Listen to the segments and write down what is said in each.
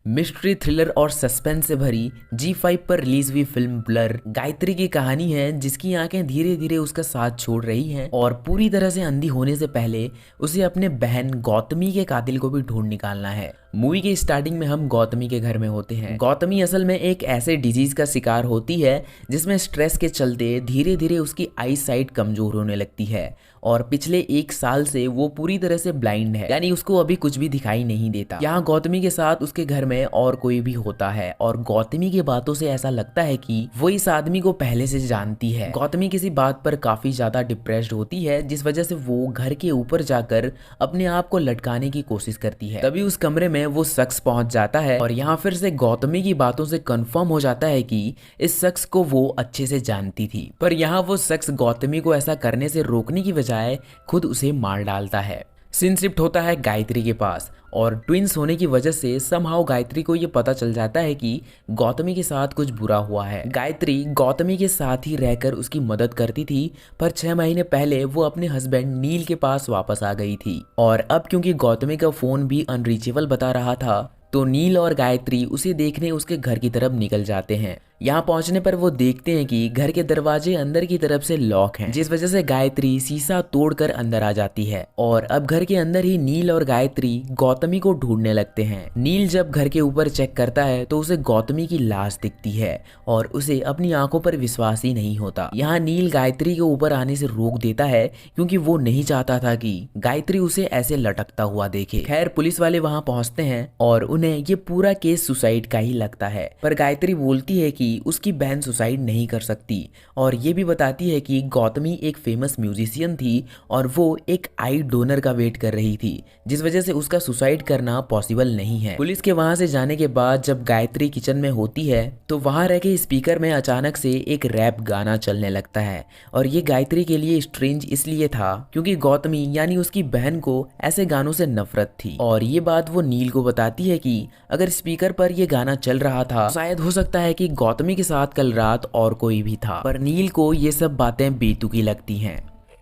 Mystery thriller और suspense से भरी जी5 पर रिलीज हुई फिल्म ब्लर गायत्री की कहानी है, जिसकी आंखें धीरे धीरे उसका साथ छोड़ रही हैं और पूरी तरह से अंधी होने से पहले उसे अपने बहन गौतमी के कातिल को भी ढूंढ निकालना है। मूवी के स्टार्टिंग में हम गौतमी के घर में होते हैं। गौतमी असल में एक ऐसे डिजीज का शिकार होती है जिसमें स्ट्रेस के चलते धीरे धीरे उसकी आई साइट कमजोर होने लगती है और पिछले 1 साल से वो पूरी तरह से ब्लाइंड है, यानी उसको अभी कुछ भी दिखाई नहीं देता। यहाँ गौतमी के साथ उसके घर में और कोई भी होता है और गौतमी की बातों से ऐसा लगता है कि वो इस आदमी को पहले से जानती है। गौतमी किसी बात पर काफी ज्यादा डिप्रेस्ड होती है, जिस वजह से वो घर के ऊपर जाकर अपने आप को लटकाने की कोशिश करती है। तभी उस कमरे में वो शख्स पहुंच जाता है और यहाँ फिर से गौतमी की बातों से कंफर्म हो जाता है कि इस शख्स को वो अच्छे से जानती थी। पर यहाँ वो शख्स गौतमी को ऐसा करने से रोकने की बजाय खुद उसे मार डालता है। सीन शिफ्ट होता है गायत्री के पास और ट्विंस होने की वजह से समहाउ गायत्री को ये पता चल जाता है कि गौतमी के साथ कुछ बुरा हुआ है। गायत्री गौतमी के साथ ही रहकर उसकी मदद करती थी, पर 6 महीने पहले वो अपने हस्बैंड नील के पास वापस आ गई थी और अब क्योंकि गौतमी का फोन भी अनरीचेबल बता रहा था तो नील और गायत्री उसे देखने उसके घर की तरफ निकल जाते हैं। यहाँ पहुंचने पर वो देखते हैं कि घर के दरवाजे अंदर की तरफ से लॉक हैं, जिस वजह से गायत्री शीशा तोड़कर अंदर आ जाती है और अब घर के अंदर ही नील और गायत्री गौतमी को ढूंढने लगते हैं। नील जब घर के ऊपर चेक करता है तो उसे गौतमी की लाश दिखती है और उसे अपनी आंखों पर विश्वास ही नहीं होता। यहाँ नील गायत्री के ऊपर आने से रोक देता है क्योंकि वो नहीं चाहता था कि गायत्री उसे ऐसे लटकता हुआ देखे। खैर पुलिस वाले वहाँ पहुंचते हैं और उन्हें ये पूरा केस सुसाइड का ही लगता है, पर गायत्री बोलती है कि उसकी बहन सुसाइड नहीं कर सकती और ये भी बताती है कि गौतमी एक फेमस म्यूजिशियन थी और वो एक आई डोनर का वेट कर रही थी, जिस वजह से उसका सुसाइड करना पॉसिबल नहीं है। पुलिस के वहां से जाने के बाद जब गायत्री किचन में होती है तो वहां रखे स्पीकर में अचानक से एक रैप गाना चलने लगता है और ये गायत्री के लिए स्ट्रेंज इसलिए था क्योंकि गौतमी यानी उसकी बहन को ऐसे गानों से नफरत थी और ये बात वो नील को बताती है कि अगर स्पीकर पर ये गाना चल रहा था शायद हो सकता है कि गौतमी के साथ कल रात और कोई भी था। पर नील को ये सब बातें बेतुकी लगती हैं।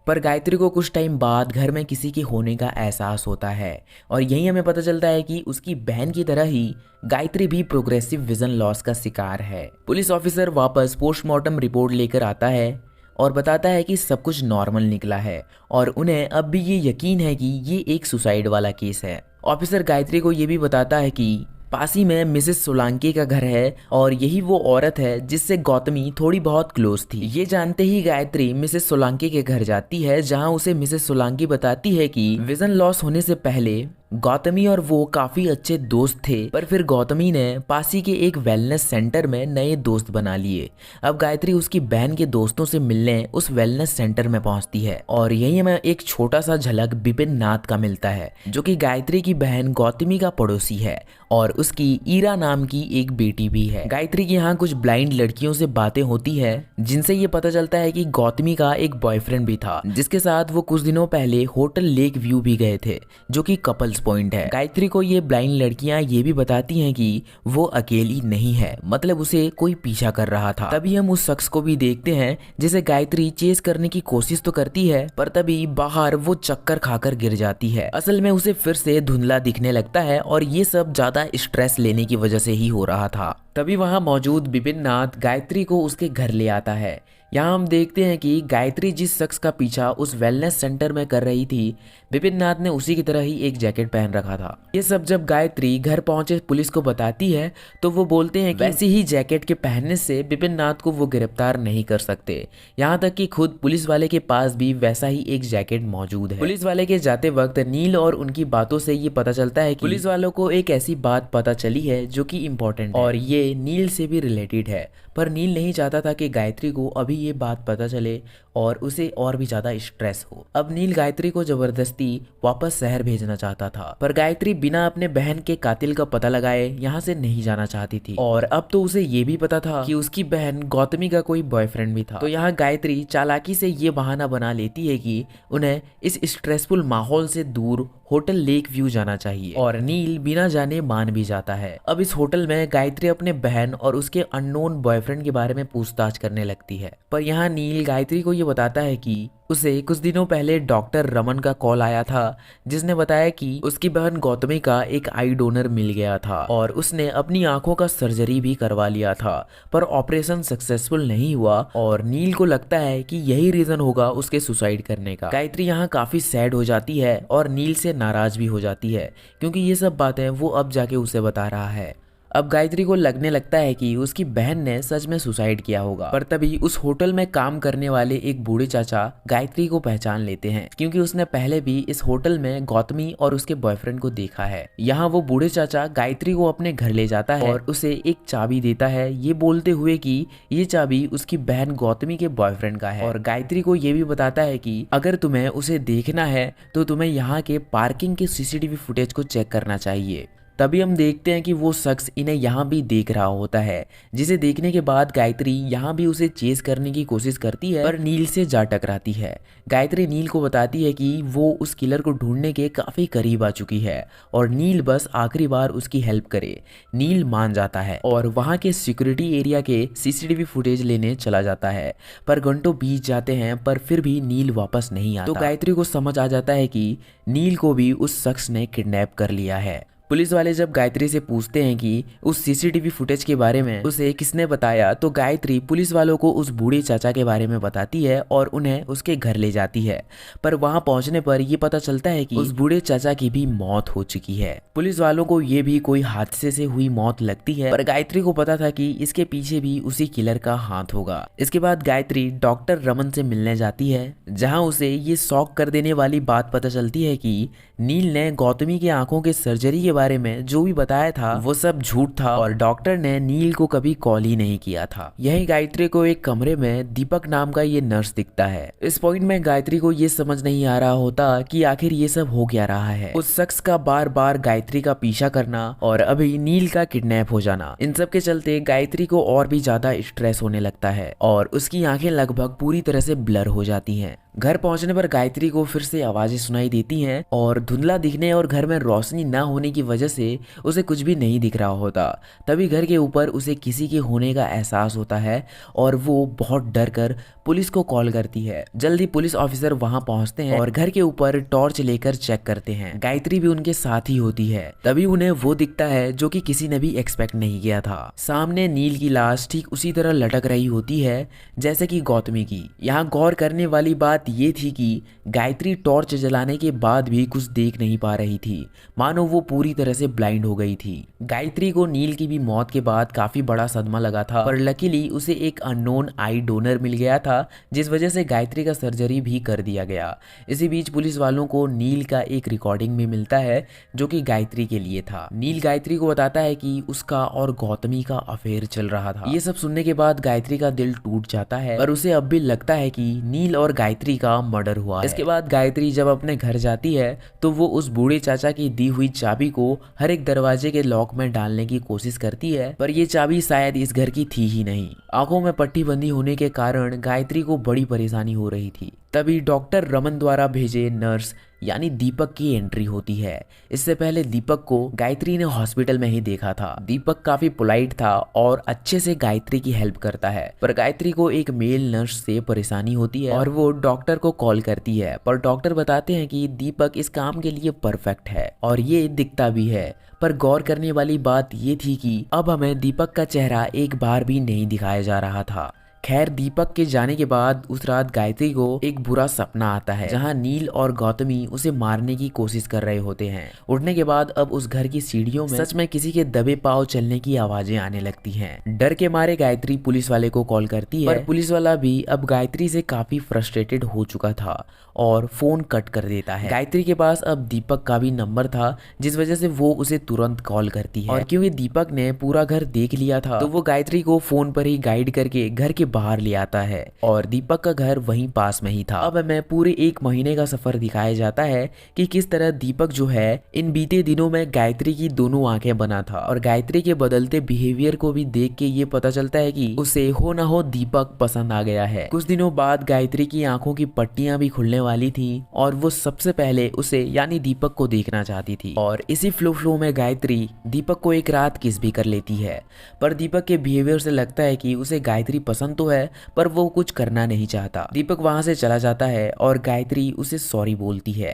पर गायत्री को कुछ टाइम बाद घर में किसी के होने का एहसास होता है और यही हमें पता चलता है कि उसकी बहन की तरह ही गायत्री भी प्रोग्रेसिव विजन लॉस का शिकार है। पुलिस ऑफिसर वापस पोस्टमार्टम रिपोर्ट लेकर आता है और बताता है कि सब कुछ नॉर्मल निकला है और उन्हें अब भी ये यकीन है कि ये एक सुसाइड वाला केस है। ऑफिसर गायत्री को ये भी बताता है कि पास ही में मिसेस सोलंकी का घर है और यही वो औरत है जिससे गौतमी थोड़ी बहुत क्लोज थी। ये जानते ही गायत्री मिसेस सोलंकी के घर जाती है, जहां उसे मिसेस सोलंकी बताती है कि विजन लॉस होने से पहले गौतमी और वो काफी अच्छे दोस्त थे, पर फिर गौतमी ने पासी के एक वेलनेस सेंटर में नए दोस्त बना लिए। अब गायत्री उसकी बहन के दोस्तों से मिलने उस वेलनेस सेंटर में पहुंचती है और यही हमें एक छोटा सा झलक बिपिन नाथ का मिलता है, जो कि गायत्री की बहन गौतमी का पड़ोसी है और उसकी ईरा नाम की एक बेटी भी है। गायत्री की यहाँ कुछ ब्लाइंड लड़कियों से बातें होती है जिनसे ये पता चलता है कि गौतमी का एक बॉयफ्रेंड भी था, जिसके साथ वो कुछ दिनों पहले होटल लेक व्यू भी गए थे, जो कि कपल्स पॉइंट है। गायत्री को ये ब्लाइंड लड़कियां ये भी बताती हैं कि वो अकेली नहीं है, मतलब उसे कोई पीछा कर रहा था। तभी हम उस शख्स को भी देखते हैं जिसे गायत्री चेस करने की कोशिश तो करती है, पर तभी बाहर वो चक्कर खाकर गिर जाती है। असल में उसे फिर से धुंधला दिखने लगता है और ये सब ज्यादा स्ट्रेस लेने की वजह से ही हो रहा था। तभी वहां मौजूद बिपिन नाथ गायत्री को उसके घर ले आता है। यहाँ हम देखते हैं कि गायत्री जिस शख्स का पीछा उस वेलनेस सेंटर में कर रही थी, बिपिन नाथ ने उसी की तरह ही एक जैकेट पहन रखा था। ये सब जब गायत्री घर पहुंचे पुलिस को बताती है तो वो बोलते हैं कि वैसी ही जैकेट के पहनने से बिपिन नाथ को वो गिरफ्तार नहीं कर सकते। यहाँ तक कि खुद पुलिस वाले के पास भी वैसा ही एक जैकेट मौजूद है। पुलिस वाले के जाते वक्त नील और उनकी बातों से ये पता चलता है कि पुलिस वालों को एक ऐसी बात पता चली है जो कि इम्पोर्टेंट है और ये नील से भी रिलेटेड है, पर नील नहीं चाहता था कि गायत्री को अभी ये बात पता चले और उसे और भी ज्यादा स्ट्रेस हो। अब नील गायत्री को जबरदस्ती वापस शहर भेजना चाहता था, पर गायत्री बिना अपने बहन के कातिल का पता लगाए यहाँ से नहीं जाना चाहती थी और अब तो उसे ये भी पता था कि उसकी बहन गौतमी का कोई बॉयफ्रेंड भी था। तो यहाँ गायत्री चालाकी से ये बहाना बना लेती है कि उन्हें इस स्ट्रेसफुल माहौल से दूर होटल लेक व्यू जाना चाहिए और नील बिना जाने मान भी जाता है। अब इस होटल में गायत्री अपने बहन और उसके अननोन बॉयफ्रेंड के बारे में पूछताछ करने लगती है। पर यहाँ नील गायत्री को ये बताता है कि उसे कुछ दिनों पहले डॉक्टर रमन का कॉल आया था, जिसने बताया कि उसकी बहन गौतमी का एक आई डोनर मिल गया था और उसने अपनी आंखों का सर्जरी भी करवा लिया था, पर ऑपरेशन सक्सेसफुल नहीं हुआ और नील को लगता है कि यही रीजन होगा उसके सुसाइड करने का। गायत्री यहाँ काफी सैड हो जाती है और नील से नाराज भी हो जाती है, क्योंकि ये सब बातें वो अब जाके उसे बता रहा है। अब गायत्री को लगने लगता है कि उसकी बहन ने सच में सुसाइड किया होगा। पर तभी उस होटल में काम करने वाले एक बूढ़े चाचा गायत्री को पहचान लेते हैं, क्योंकि उसने पहले भी इस होटल में गौतमी और उसके बॉयफ्रेंड को देखा है। यहाँ वो बूढ़े चाचा गायत्री को अपने घर ले जाता है और उसे एक चाबी देता है, ये बोलते हुए कि ये चाबी उसकी बहन गौतमी के बॉयफ्रेंड का है। और गायत्री को ये भी बताता है कि अगर तुम्हें उसे देखना है तो तुम्हें यहाँ के पार्किंग के सीसीटीवी फुटेज को चेक करना चाहिए। तभी हम देखते हैं कि वो शख्स इन्हें यहाँ भी देख रहा होता है, जिसे देखने के बाद गायत्री यहाँ भी उसे चेस करने की कोशिश करती है, पर नील से जा टकराती है। गायत्री नील को बताती है कि वो उस किलर को ढूंढने के काफी करीब आ चुकी है और नील बस आखिरी बार उसकी हेल्प करे। नील मान जाता है और वहाँ के सिक्योरिटी एरिया के सीसीटीवी फुटेज लेने चला जाता है, पर घंटों बीत जाते हैं पर फिर भी नील वापस नहीं आता। तो गायत्री को समझ आ जाता है कि नील को भी उस शख्स ने किडनैप कर लिया है। पुलिस वाले जब गायत्री से पूछते हैं कि उस सीसीटीवी फुटेज के बारे में उसे किसने बताया, तो गायत्री पुलिस वालों को उस बूढ़े चाचा के बारे में बताती है और उन्हें उसके घर ले जाती है। पर वहां पहुंचने पर यह पता चलता है कि उस बूढ़े चाचा की भी मौत हो चुकी है। पुलिस वालों को ये भी कोई हादसे से हुई मौत लगती है, पर गायत्री को पता था कि इसके पीछे भी उसी किलर का हाथ होगा। इसके बाद गायत्री डॉक्टर रमन से मिलने जाती है, जहाँ उसे ये शॉक कर देने वाली बात पता चलती है कि नील ने गौतमी की आंखों के सर्जरी के बारे में जो भी बताया था वो सब झूठ था और डॉक्टर ने नील को कभी कॉल ही नहीं किया था। यही गायत्री को एक कमरे में दीपक नाम का ये नर्स दिखता है। इस पॉइंट में गायत्री को ये समझ नहीं आ रहा होता कि आखिर ये सब हो क्या रहा है। उस शख्स का बार बार गायत्री का पीछा करना और अभी नील का किडनैप हो जाना, इन सब के चलते गायत्री को और भी ज्यादा स्ट्रेस होने लगता है और उसकी आंखें लगभग पूरी तरह से ब्लर हो जाती हैं। घर पहुंचने पर गायत्री को फिर से आवाजें सुनाई देती हैं और धुंधला दिखने और घर में रोशनी न होने की वजह से उसे कुछ भी नहीं दिख रहा होता। तभी घर के ऊपर उसे किसी के होने का एहसास होता है और वो बहुत डर कर पुलिस को कॉल करती है। जल्दी पुलिस ऑफिसर वहां पहुंचते हैं और घर के ऊपर टॉर्च लेकर चेक करते हैं। गायत्री भी उनके साथ ही होती है। तभी उन्हें वो दिखता है जो कि किसी ने भी एक्सपेक्ट नहीं किया था। सामने नील की लाश ठीक उसी तरह लटक रही होती है जैसे कि गौतमी की। यहाँ गौर करने वाली बात ये थी कि गायत्री टॉर्च जलाने के बाद भी कुछ देख नहीं पा रही थी, मानो वो पूरी तरह से ब्लाइंड हो गई थी। गायत्री को नील की भी मौत के बाद काफी बड़ा सदमा लगा था, पर लकीली उसे एक अननोन आई डोनर मिल गया था, जिस वजह से गायत्री का सर्जरी भी कर दिया गया। इसी बीच पुलिस वालों को नील का एक रिकॉर्डिंग भी मिलता है जो कि गायत्री के लिए था। नील गायत्री को बताता है कि उसका और गौतमी का अफेयर चल रहा था। ये सब सुनने के बाद गायत्री का दिल टूट जाता है, पर उसे अब भी लगता है कि नील और गायत्री का मर्डर हुआ है। इसके बाद गायत्री जब अपने घर जाती है तो वो उस बूढ़े चाचा की दी हुई चाबी को हर एक दरवाजे के लॉक में डालने की कोशिश करती है, पर ये चाबी शायद इस घर की थी ही नहीं। आंखों में पट्टी बंदी होने के कारण गायत्री को बड़ी परेशानी हो रही थी। तभी डॉक्टर रमन द्वारा भेजे नर्स यानी दीपक की एंट्री होती है। इससे पहले दीपक को गायत्री ने हॉस्पिटल में ही देखा था। दीपक काफी पोलाइट था और अच्छे से गायत्री की हेल्प करता है, पर गायत्री को एक मेल नर्स से परेशानी होती है और वो डॉक्टर को कॉल करती है, पर डॉक्टर बताते हैं कि दीपक इस काम के लिए परफेक्ट है और ये दिखता भी है। पर गौर करने वाली बात ये थी कि अब हमें दीपक का चेहरा एक बार भी नहीं दिखाया जा रहा था। खैर, दीपक के जाने के बाद उस रात गायत्री को एक बुरा सपना आता है, जहां नील और गौतमी उसे मारने की कोशिश कर रहे होते हैं। उठने के बाद अब उस घर की सीढ़ियों में सच में किसी के दबे पांव चलने की आवाजें आने लगती हैं। डर के मारे गायत्री पुलिस वाले को कॉल करती है, पर पुलिस वाला भी अब गायत्री से काफी फ्रस्ट्रेटेड हो चुका था और फोन कट कर देता है। गायत्री के पास अब दीपक का भी नंबर था, जिस वजह से वो उसे तुरंत कॉल करती है और क्योंकि दीपक ने पूरा घर देख लिया था तो वो गायत्री को फोन पर ही गाइड करके घर के बाहर ले आता है और दीपक का घर वहीं पास में ही था। अब हमें पूरे 1 महीने का सफर दिखाया जाता है कि किस तरह दीपक जो है इन बीते दिनों में गायत्री की दोनों आंखें बना था और गायत्री के बदलते बिहेवियर को भी देख के ये पता चलता है कि उसे हो ना हो दीपक पसंद आ गया है। कुछ दिनों बाद गायत्री की आंखों की पट्टियां भी खुलने वाली थी और वो सबसे पहले उसे यानी दीपक को देखना चाहती थी और इसी फ्लो में गायत्री दीपक को एक रात किस भी कर लेती है। पर दीपक के बिहेवियर से लगता है कि उसे गायत्री पसंद तो है पर वो कुछ करना नहीं चाहता। दीपक वहां से चला जाता है और गायत्री उसे सॉरी बोलती है।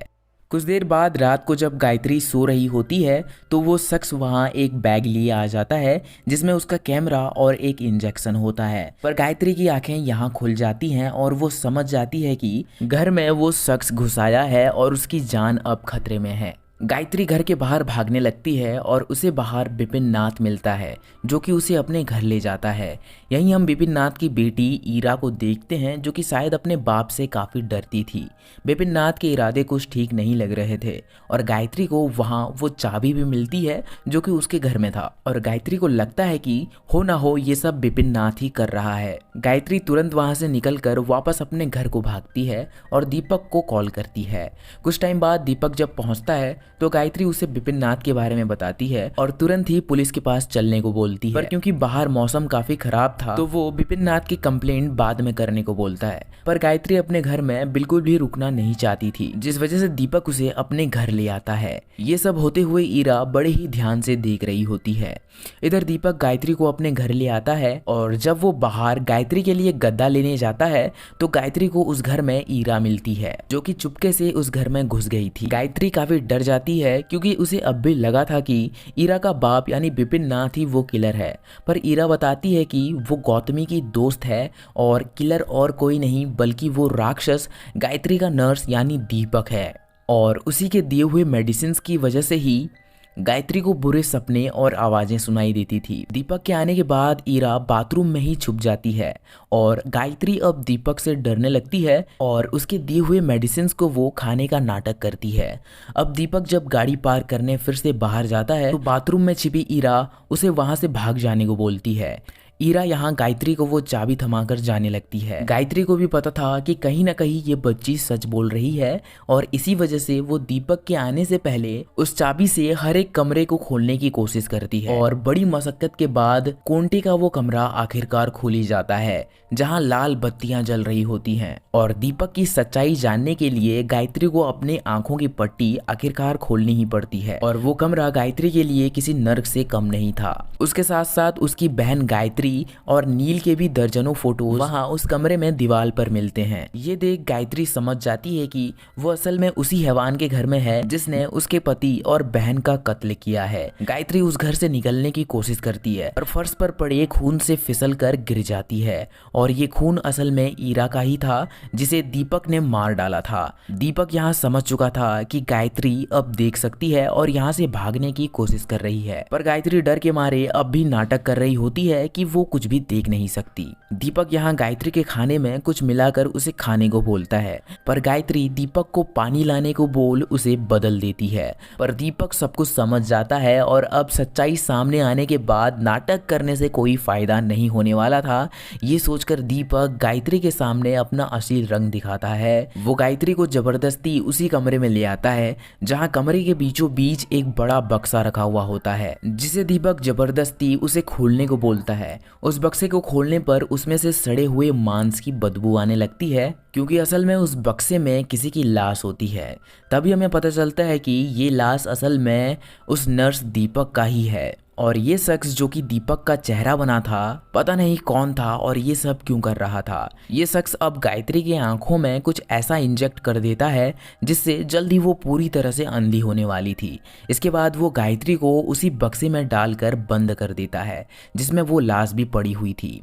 कुछ देर बाद रात को जब गायत्री सो रही होती है तो वो शख्स वहां एक बैग लिए आ जाता है जिसमें उसका कैमरा और एक इंजेक्शन होता है। पर गायत्री की आंखें यहाँ खुल जाती हैं और वो समझ जाती है कि घर में वो शख्स घुस आया है और उसकी जान अब खतरे में है। गायत्री घर के बाहर भागने लगती है और उसे बाहर बिपिन नाथ मिलता है जो कि उसे अपने घर ले जाता है। यहीं हम बिपिन नाथ की बेटी ईरा को देखते हैं जो कि शायद अपने बाप से काफ़ी डरती थी। बिपिन नाथ के इरादे कुछ ठीक नहीं लग रहे थे और गायत्री को वहाँ वो चाबी भी मिलती है जो कि उसके घर में था और गायत्री को लगता है कि हो ना हो ये सब बिपिन नाथ ही कर रहा है। गायत्री तुरंत वहाँ से निकलकर वापस अपने घर को भागती है और दीपक को कॉल करती है। कुछ टाइम बाद दीपक जब पहुँचता है तो गायत्री उसे बिपिन नाथ के बारे में बताती है और तुरंत ही पुलिस के पास चलने को बोलती है। पर क्योंकि बाहर मौसम काफी खराब था तो वो बिपिन नाथ की कंप्लेंट बाद में करने को बोलता है। पर गायत्री अपने घर में बिल्कुल भी रुकना नहीं चाहती थी जिस वजह से दीपक उसे अपने घर ले आता है। ये सब होते हुए ईरा बड़े ही ध्यान से देख रही होती है। इधर दीपक गायत्री को अपने घर ले आता है और जब वो बाहर गायत्री के लिए गद्दा लेने जाता है तो गायत्री को उस घर में ईरा मिलती है जो कि चुपके से उस घर में घुस गई थी। गायत्री काफी डर जाती है क्योंकि उसे अब भी लगा था कि ईरा का बाप यानी बिपिन नाथ ही वो किलर है। पर ईरा बताती है कि वो गौतमी की दोस्त है और किलर और कोई नहीं बल्कि वो राक्षस गायत्री का नर्स यानी दीपक है और उसी के दिए हुए मेडिसिन की वजह से ही गायत्री को बुरे सपने और आवाजें सुनाई देती थी। दीपक के आने के बाद ईरा बाथरूम में ही छुप जाती है और गायत्री अब दीपक से डरने लगती है और उसके दिए हुए मेडिसिन को वो खाने का नाटक करती है। अब दीपक जब गाड़ी पार्क करने फिर से बाहर जाता है तो बाथरूम में छिपी ईरा उसे वहां से भाग जाने को बोलती है। ईरा यहाँ गायत्री को वो चाबी थमाकर जाने लगती है। गायत्री को भी पता था कि कहीं ना कहीं ये बच्ची सच बोल रही है और इसी वजह से वो दीपक के आने से पहले उस चाबी से हर एक कमरे को खोलने की कोशिश करती है और बड़ी मशक्कत के बाद कोंटे का वो कमरा आखिरकार खोल ही जाता है जहाँ लाल बत्तियां जल रही होती हैं और दीपक की सच्चाई जानने के लिए गायत्री को अपने आंखों की पट्टी आखिरकार खोलनी ही पड़ती है और वो कमरा गायत्री के लिए किसी नर्क से कम नहीं था। उसके साथ साथ उसकी बहन गायत्री और नील के भी दर्जनों फोटोज वहां उस कमरे में दीवार पर मिलते हैं। ये देख गायत्री समझ जाती है कि वो असल में उसी हैवान के घर में है जिसने उसके पति और बहन का कत्ल किया है। गायत्री उस घर से निकलने की कोशिश करती है और फर्श पर पड़े खून से फिसल कर गिर जाती है और ये खून असल में ईरा का ही था जिसे दीपक ने मार डाला था। दीपक यहाँ समझ चुका था कि गायत्री अब देख सकती है और यहाँ से भागने की कोशिश कर रही है पर गायत्री डर के मारे अब भी नाटक कर रही होती है कि वो कुछ भी देख नहीं सकती। दीपक यहाँ गायत्री के खाने में कुछ मिलाकर उसे खाने को बोलता है पर गायत्री दीपक को पानी लाने को बोल उसे बदल देती है पर दीपक सब कुछ समझ जाता है और अब सच्चाई सामने आने के बाद नाटक करने से कोई फायदा नहीं होने वाला था। ये सोचकर दीपक गायत्री के सामने अपना असली रंग दिखाता है। वो गायत्री को जबरदस्ती उसी कमरे में ले आता है जहाँ कमरे के बीचों बीच एक बड़ा बक्सा रखा हुआ होता है जिसे दीपक जबरदस्ती उसे खोलने को बोलता है। उस बक्से को खोलने पर उसमें से सड़े हुए मांस की बदबू आने लगती है क्योंकि असल में उस बक्से में किसी की लाश होती है। तभी हमें पता चलता है कि ये लाश असल में उस नर्स दीपक का ही है और ये शख्स जो कि दीपक का चेहरा बना था पता नहीं कौन था और ये सब क्यों कर रहा था। ये शख्स अब गायत्री के आंखों में कुछ ऐसा इंजेक्ट कर देता है जिससे जल्दी वो पूरी तरह से अंधी होने वाली थी। इसके बाद वो गायत्री को उसी बक्से में डालकर बंद कर देता है जिसमें वो लाश भी पड़ी हुई थी।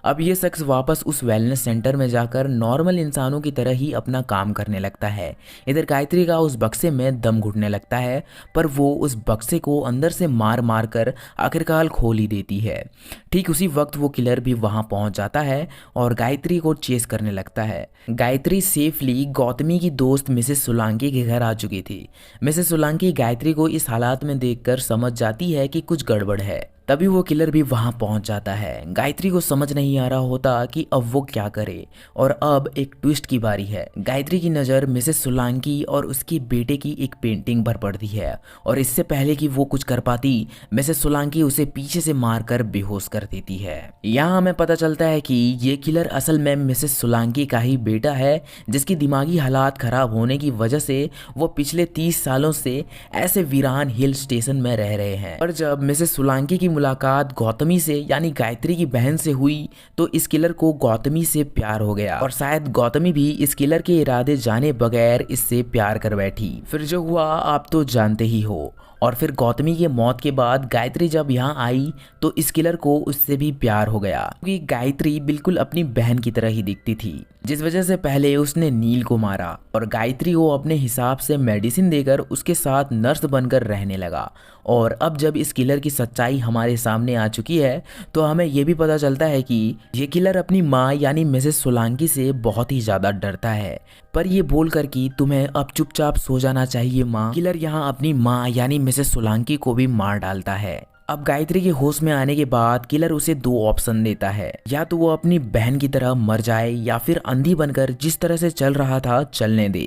अब ये शख्स वापस उस वेलनेस सेंटर में जाकर नॉर्मल इंसानों की तरह ही अपना काम करने लगता है। इधर गायत्री का उस बक्से में दम घुटने लगता है पर वो उस बक्से को अंदर से मार मार कर आखिरकार खोल ही देती है। ठीक उसी वक्त वो किलर भी वहां पहुंच जाता है और गायत्री को चेस करने लगता है। गायत्री सेफली गौतमी की दोस्त मिसेस सोलंकी के घर आ चुकी थी। मिसेस सोलंकी गायत्री को इस हालात में देखकर समझ जाती है कि कुछ गड़बड़ है। तभी वो किलर भी वहां पहुंच जाता है। गायत्री को समझ नहीं आ रहा होता कि अब वो क्या करे। और अब एक ट्विस्ट की बारी है। गायत्री की नज़र मिसेस सोलांकी और उसके बेटे की एक पेंटिंग पर पड़ती है और इससे पहले कि वो कुछ कर पाती, मिसेस सोलांकी उसे पीछे से मारकर बेहोश कर देती है। यहाँ हमें पता चलता है कि ये किलर असल में मिसेस सोलांकी का ही बेटा है, जिसकी दिमागी हालात खराब होने की वजह से वो पिछले 30 सालों से ऐसे वीरान हिल स्टेशन में रह रहे हैं। पर जब मिसेस सोलांकी की मुलाकात गौतमी से यानी गायत्री की बहन से हुई तो इस किलर को गौतमी से प्यार हो गया और शायद गौतमी भी इस किलर के इरादे जाने बगैर इससे प्यार कर बैठी। फिर जो हुआ आप तो जानते ही हो। और फिर गौतमी की मौत के बाद गायत्री जब यहाँ आई तो इस किलर को उससे भी प्यार हो गया, क्योंकि गायत्री बिल्कुल अपनी बहन की तरह ही दिखती थी, जिस वजह से पहले उसने नील को मारा और गायत्री को अपने हिसाब से मेडिसिन देकर उसके साथ नर्स बनकर रहने लगा। और अब जब इस किलर की सच्चाई हमारे सामने आ चुकी है तो हमें यह भी पता चलता है कि ये किलर अपनी माँ यानी मिसेस सोलांकी से बहुत ही ज़्यादा डरता है, पर ये बोलकर कि तुम्हें अब चुपचाप सो जाना चाहिए माँ, किलर यहाँ अपनी माँ यानी मिसेस सोलांकी को भी मार डालता है। अब गायत्री के होश में आने के बाद किलर उसे 2 ऑप्शन देता है, या तो वो अपनी बहन की तरह मर जाए या फिर अंधी बनकर जिस तरह से चल रहा था चलने दे।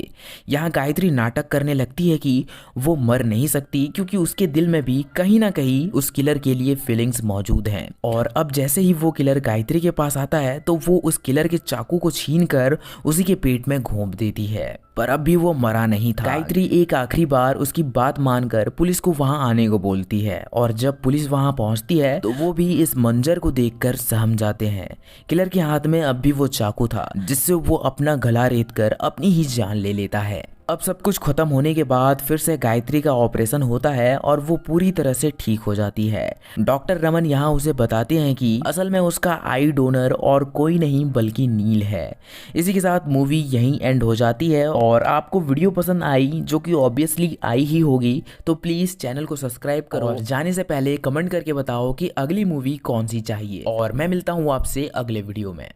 यहाँ गायत्री नाटक करने लगती है कि वो मर नहीं सकती क्योंकि उसके दिल में भी कहीं ना कहीं उस किलर के लिए फीलिंग्स मौजूद हैं। और अब जैसे ही वो किलर गायत्री के पास आता है तो वो उस किलर के चाकू को छीन कर उसी के पेट में घोंप देती है, पर अब भी वो मरा नहीं था। गायत्री एक आखिरी बार उसकी बात मानकर पुलिस को वहां आने को बोलती है और जब पुलिस वहां पहुंचती है तो वो भी इस मंजर को देखकर सहम जाते हैं। किलर के हाथ में अब भी वो चाकू था जिससे वो अपना गला रेतकर अपनी ही जान ले लेता है। अब सब कुछ खत्म होने के बाद फिर से गायत्री का ऑपरेशन होता है और वो पूरी तरह से ठीक हो जाती है। डॉक्टर रमन यहाँ उसे बताते हैं कि असल में उसका आई डोनर और कोई नहीं बल्कि नील है। इसी के साथ मूवी यहीं एंड हो जाती है और आपको वीडियो पसंद आई, जो कि ऑब्वियसली आई ही होगी, तो प्लीज़ चैनल को सब्सक्राइब करो और जाने से पहले कमेंट करके बताओ कि अगली मूवी कौन सी चाहिए। और मैं मिलता हूँ आपसे अगले वीडियो में।